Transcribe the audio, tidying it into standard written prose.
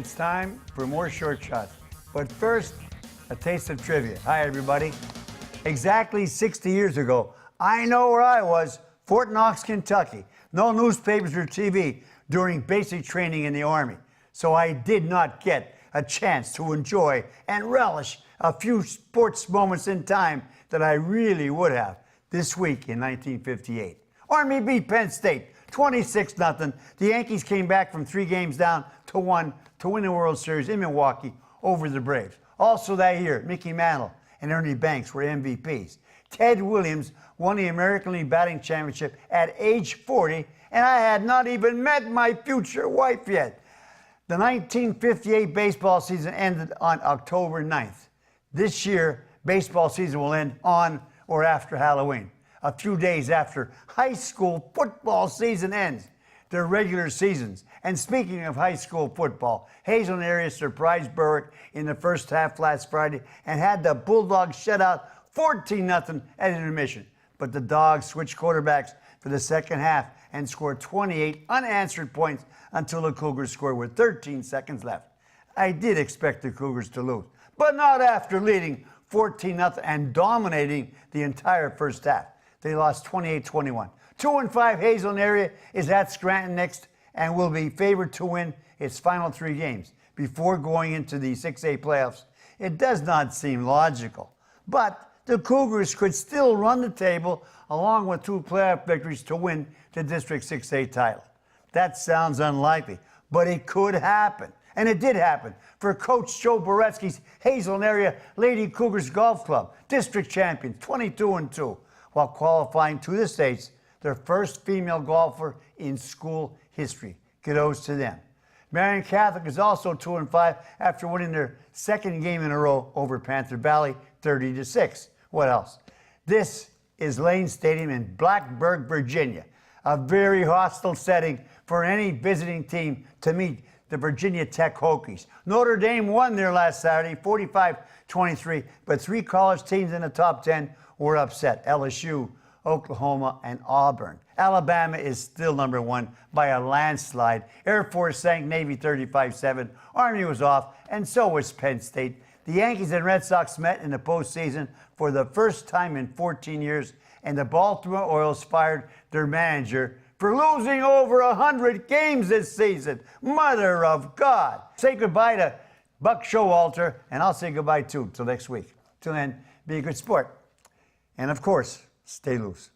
It's time for more short shots. But first, a taste of trivia. Hi, everybody. Exactly 60 years ago, I know where I was, Fort Knox, Kentucky. No newspapers or TV during basic training in the Army. So I did not get a chance to enjoy and relish a few sports moments in time that I really would have this week in 1958. Army beat Penn State 26-0. The Yankees came back from 3 games down to 1 to win the World Series in Milwaukee over the Braves. Also that year, Mickey Mantle and Ernie Banks were MVPs. Ted Williams won the American League Batting Championship at age 40, and I had not even met my future wife yet. The 1958 baseball season ended on October 9th. This year, baseball season will end on or after Halloween, a few days after high school football season ends their regular seasons. And speaking of high school football, Hazelton area surprised Berwick in the first half last Friday and had the Bulldogs shut out 14-0 at intermission. But the Dogs switched quarterbacks for the second half and scored 28 unanswered points until the Cougars scored with 13 seconds left. I did expect the Cougars to lose, but not after leading 14-0 and dominating the entire first half. They lost 28-21. 2-5 Hazelton area is at Scranton next and will be favored to win its final 3 games before going into the 6A playoffs. It does not seem logical, but the Cougars could still run the table along with 2 playoff victories to win the District 6A title. That sounds unlikely, but it could happen. And it did happen for Coach Joe Boretsky's Hazelton area Lady Cougars Golf Club, district champions, 22-2, while qualifying to the States, their first female golfer in school history. Kudos to them. Marion Catholic is also 2-5 after winning their second game in a row over Panther Valley, 30-6. What else? This is Lane Stadium in Blacksburg, Virginia, a very hostile setting for any visiting team to meet the Virginia Tech Hokies. Notre Dame won there last Saturday, 45-23, but 3 college teams in the top 10 were upset: LSU, Oklahoma, and Auburn. Alabama is still number 1 by a landslide. Air Force sank Navy 35-7. Army was off, and so was Penn State. The Yankees and Red Sox met in the postseason for the first time in 14 years, and the Baltimore Orioles fired their manager for losing over 100 games this season. Mother of God. Say goodbye to Buck Showalter, and I'll say goodbye too till next week. Till then, be a good sport. And of course, stay loose.